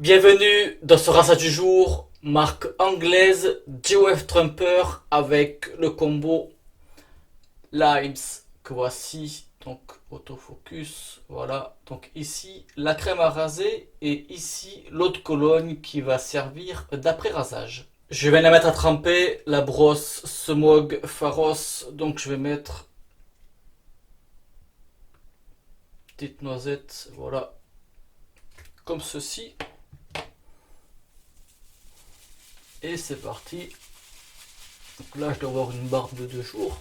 Bienvenue dans ce rasa du jour, marque anglaise GWF Trumper avec le combo Limes que voici. Donc autofocus, voilà. Donc ici la crème à raser et ici l'eau de Cologne qui va servir d'après rasage. Je vais la mettre à tremper, la brosse Smog Pharos, donc je vais mettre petite noisette, voilà, comme ceci. Et c'est parti. Donc là, je dois avoir une barbe de 2 jours.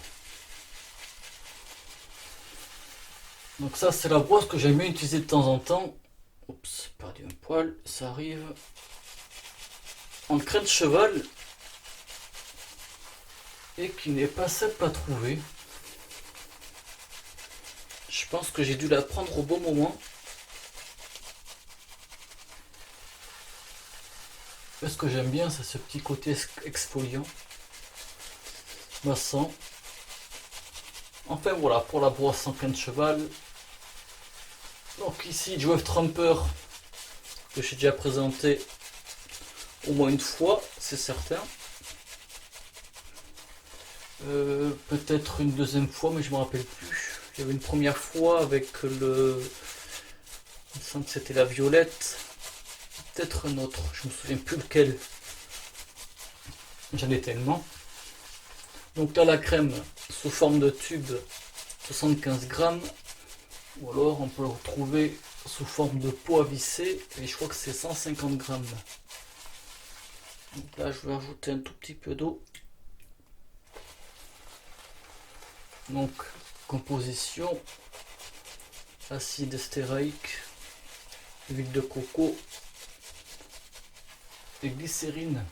Donc ça, c'est la brosse que j'aime bien utiliser de temps en temps. Oups, perdu un poil, ça arrive. En crin de cheval. Et qui n'est pas simple à trouver. Je pense que j'ai dû la prendre au bon moment. Ce que j'aime bien, c'est ce petit côté exfoliant. Massant. Enfin voilà, pour la brosse en crin de cheval. Donc ici, GWF Trumper, que j'ai déjà présenté au moins une fois, c'est certain. Peut-être une deuxième fois, mais je ne me rappelle plus. Il y avait une première fois avec le... Il me semble que c'était la violette. Peut-être un autre, je me souviens plus lequel. J'en ai tellement. Donc là, la crème sous forme de tube, 75 grammes. Ou alors on peut le retrouver sous forme de pot à visser. Et je crois que c'est 150 grammes. Donc là, je vais ajouter un tout petit peu d'eau. Donc, composition, acide stéroïque, huile de coco et glycérine.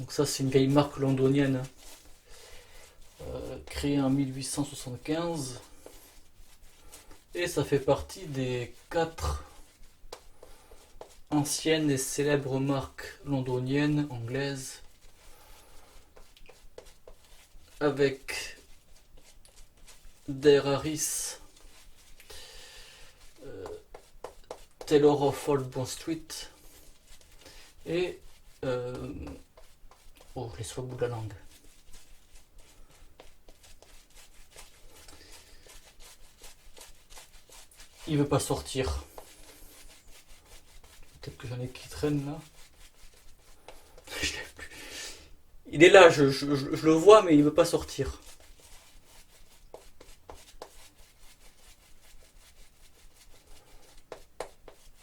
Donc ça, c'est une vieille marque londonienne, créée en 1875. Et ça fait partie des 4 anciennes et célèbres marques londoniennes, anglaises, avec Der Harris, Taylor of Old Bond Street et oh, je les sois au bout de la langue. Il veut pas sortir. Peut-être que j'en ai qui traînent là. Il est là, je le vois, mais il veut pas sortir.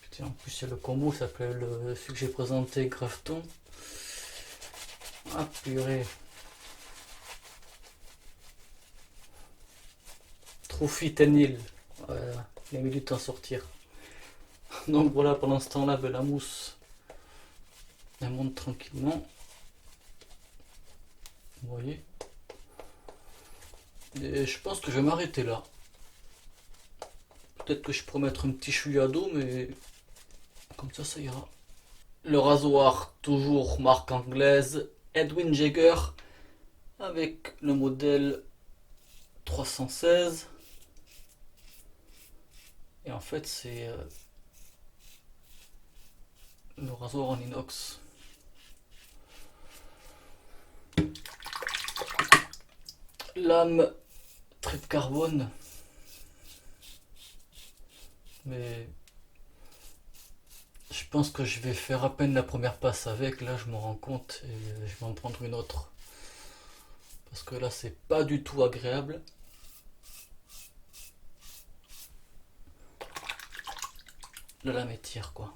Putain, en plus, il y a le combo, ça s'appelle celui que j'ai présenté, Grafton. Ah purée. Trophy Tenil. Voilà, il a mis du temps à sortir. Donc voilà, pendant ce temps-là, la mousse, elle monte tranquillement. Vous voyez. Et je pense que je vais m'arrêter là. Peut-être que je pourrais mettre un petit chouïa d'eau, mais comme ça ira. Le rasoir, toujours marque anglaise, Edwin Jagger, avec le modèle 316. Et en fait, c'est le rasoir en inox. Lame trait de carbone. Mais je pense que je vais faire à peine la première passe avec. Là, je me rends compte et je vais en prendre une autre. Parce que là, c'est pas du tout agréable. La lame étire, quoi.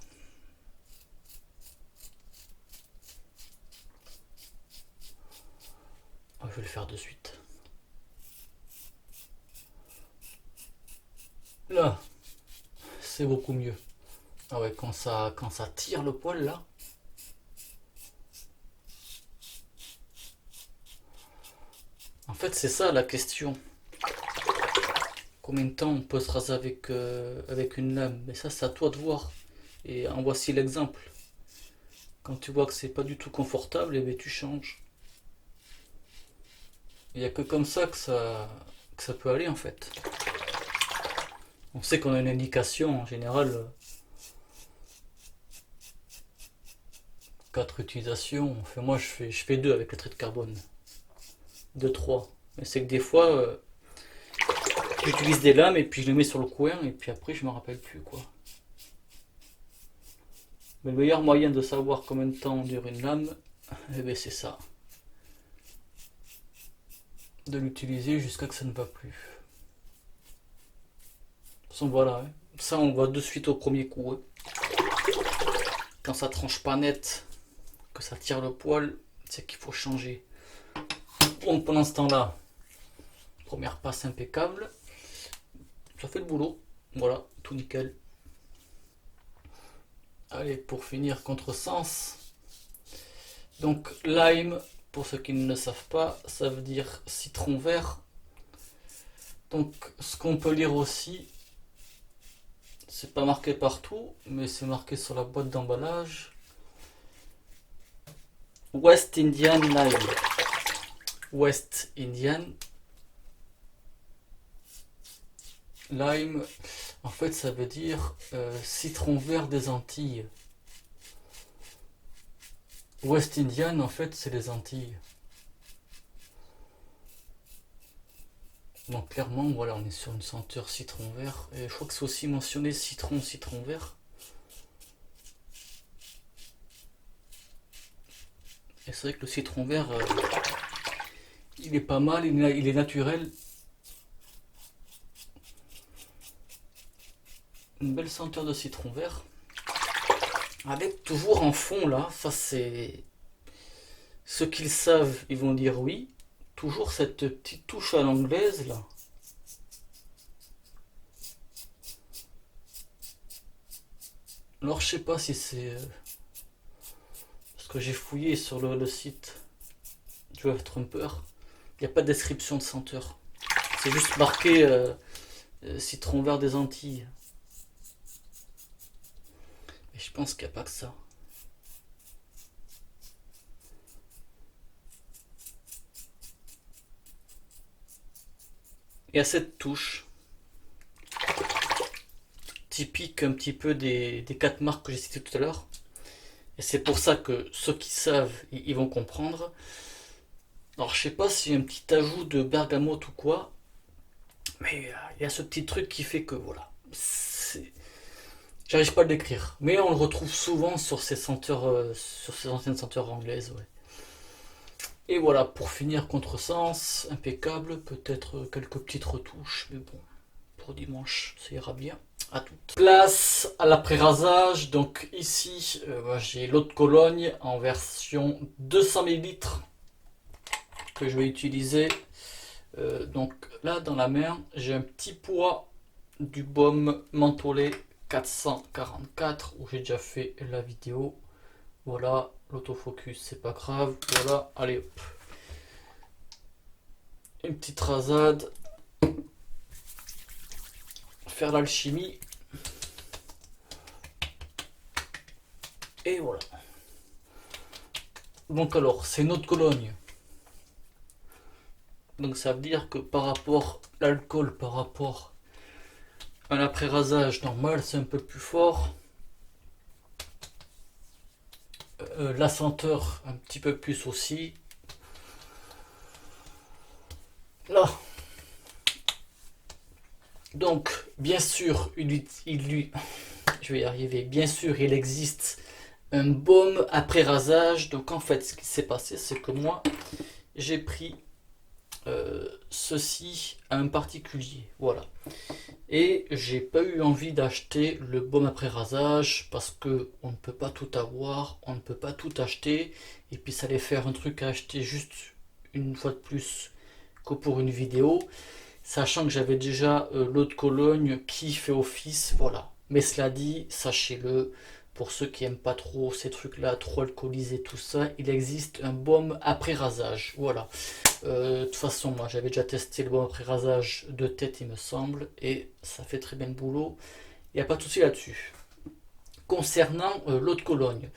Je vais le faire de suite. Là, c'est beaucoup mieux. Ah ouais, quand ça tire le poil là. En fait, c'est ça la question. Combien de temps on peut se raser avec une lame? Mais ça, c'est à toi de voir. Et en voici l'exemple. Quand tu vois que c'est pas du tout confortable, et bien tu changes. Il n'y a que comme ça que ça peut aller en fait. On sait qu'on a une indication en général, 4 utilisations. Enfin, moi je fais 2 avec le trait de carbone. 2 3. Mais c'est que des fois, j'utilise des lames et puis je les mets sur le coin et puis après je me rappelle plus quoi. Mais le meilleur moyen de savoir combien de temps dure une lame, eh ben, c'est ça. De l'utiliser jusqu'à que ça ne va plus. De toute façon voilà, hein. Ça on le voit de suite au premier coup, hein. Quand ça tranche pas net, que ça tire le poil, c'est qu'il faut changer. Donc pendant ce temps-là, première passe impeccable. Ça fait le boulot. Voilà, tout nickel. Allez, pour finir, contresens. Donc lime, pour ceux qui ne le savent pas, ça veut dire citron vert. Donc ce qu'on peut lire aussi, c'est pas marqué partout, mais c'est marqué sur la boîte d'emballage. West Indian Lime. West Indian Lime, en fait ça veut dire citron vert des Antilles. West Indian en fait c'est les Antilles. Donc clairement voilà, on est sur une senteur citron vert. Et je crois que c'est aussi mentionné citron vert. Et c'est vrai que le citron vert, il est pas mal, il est naturel. Une belle senteur de citron vert. Avec toujours en fond là, ça c'est... Ceux qui le savent, ils vont dire oui. Toujours cette petite touche à l'anglaise là. Alors je sais pas si c'est... parce que j'ai fouillé sur le site Joe Trumper. Il n'y a pas de description de senteur. C'est juste marqué citron vert des Antilles. Mais je pense qu'il n'y a pas que ça. Il y a cette touche typique un petit peu des 4 marques que j'ai citées tout à l'heure. Et c'est pour ça que ceux qui savent, ils vont comprendre. Alors je sais pas s'il y a un petit ajout de bergamote ou quoi, mais il y a ce petit truc qui fait que voilà. J'arrive pas à le décrire. Mais on le retrouve souvent sur ces senteurs, sur ces anciennes senteurs anglaises, ouais. Et voilà, pour finir, contresens, impeccable, peut-être quelques petites retouches, mais bon, pour dimanche, ça ira bien. À toutes. Place à l'après-rasage, donc ici, j'ai l'eau de Cologne en version 200 ml que je vais utiliser. Donc là, dans la main, j'ai un petit poids du baume mentholé 444 où j'ai déjà fait la vidéo. Voilà, l'autofocus, c'est pas grave. Voilà, allez hop. Une petite rasade. Faire l'alchimie. Et voilà. Donc alors, c'est une eau de Cologne. Donc ça veut dire que par rapport à l'alcool, par rapport à l'après-rasage normal, c'est un peu plus fort. La senteur, un petit peu plus aussi. Là. Donc, bien sûr, je vais y arriver. Bien sûr, il existe un baume après rasage. Donc, en fait, ce qui s'est passé, c'est que moi, j'ai pris ceci à un particulier. Voilà. Et j'ai pas eu envie d'acheter le baume après rasage parce que on ne peut pas tout avoir, on ne peut pas tout acheter. Et puis, ça allait faire un truc à acheter juste une fois de plus que pour une vidéo. Sachant que j'avais déjà l'eau de Cologne qui fait office, voilà. Mais cela dit, sachez-le, pour ceux qui aiment pas trop ces trucs-là, trop alcoolisés, tout ça, il existe un baume après rasage, voilà. De toute façon, moi j'avais déjà testé le baume après rasage de tête, il me semble, et ça fait très bien le boulot. Il n'y a pas de souci là-dessus. Concernant l'eau de Cologne,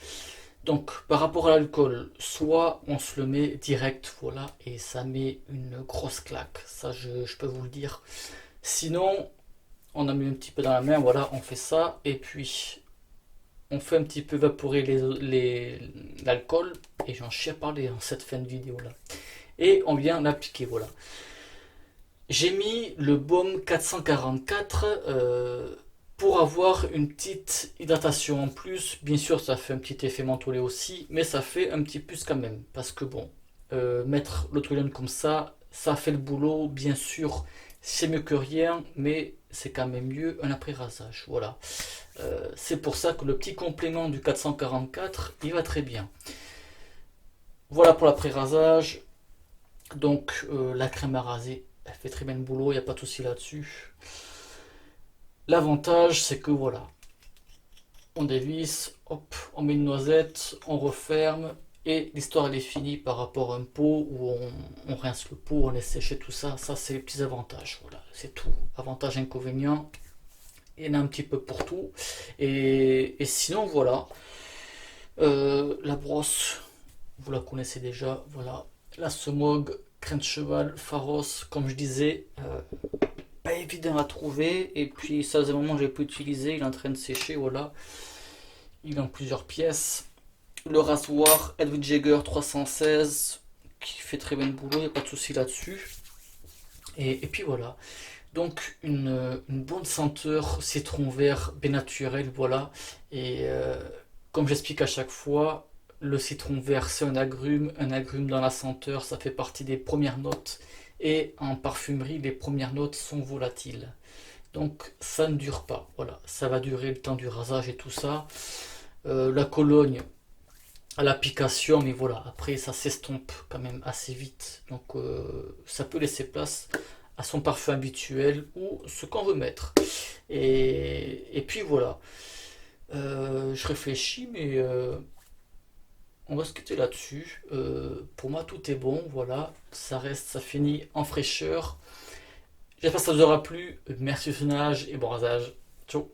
donc par rapport à l'alcool, soit on se le met direct, voilà, et ça met une grosse claque, ça je peux vous le dire. Sinon, On a mis un petit peu dans la main, voilà, on fait ça. Et puis, on fait un petit peu évaporer l'alcool. Et j'en chie à parler dans cette fin de vidéo là. Et on vient l'appliquer, voilà. J'ai mis le baume 444 pour avoir une petite hydratation en plus. Bien sûr, ça fait un petit effet mentholé aussi, mais ça fait un petit plus quand même. Parce que bon, mettre l'Autrolion comme ça fait le boulot. Bien sûr, c'est mieux que rien, mais c'est quand même mieux un après-rasage. Voilà. C'est pour ça que le petit complément du 444, il va très bien. Voilà pour l'après-rasage. Donc, la crème à raser, elle fait très bien le boulot, il n'y a pas de souci là-dessus. L'avantage, c'est que voilà, on dévisse, hop, on met une noisette, on referme, et l'histoire elle est finie par rapport à un pot où on rince le pot, on laisse sécher tout ça. Ça, c'est les petits avantages. Voilà, c'est tout. Avantages, inconvénients, il y en a un petit peu pour tout. Et sinon, voilà, la brosse, vous la connaissez déjà. Voilà, la Semog, Crin de cheval, Pharos, comme je disais, pas évident à trouver. Et puis ça faisait un moment que je l'ai pas utilisé, il est en train de sécher, voilà. Il est en plusieurs pièces. Le rasoir Edwin Jagger 316 qui fait très bien le boulot, il n'y a pas de souci là-dessus. Et puis voilà. Donc une bonne senteur citron vert bien naturel, voilà. Et comme j'explique à chaque fois, le citron vert c'est un agrume dans la senteur, ça fait partie des premières notes. Et en parfumerie, les premières notes sont volatiles. Donc ça ne dure pas, voilà. Ça va durer le temps du rasage et tout ça. La Cologne à l'application, mais voilà, après ça s'estompe quand même assez vite. Donc ça peut laisser place à son parfum habituel ou ce qu'on veut mettre. Et puis voilà. Je réfléchis, mais on va se quitter là-dessus. Pour moi, tout est bon. Voilà, ça reste, ça finit en fraîcheur. J'espère que ça vous aura plu. Merci au visionnage et bon rasage. Ciao.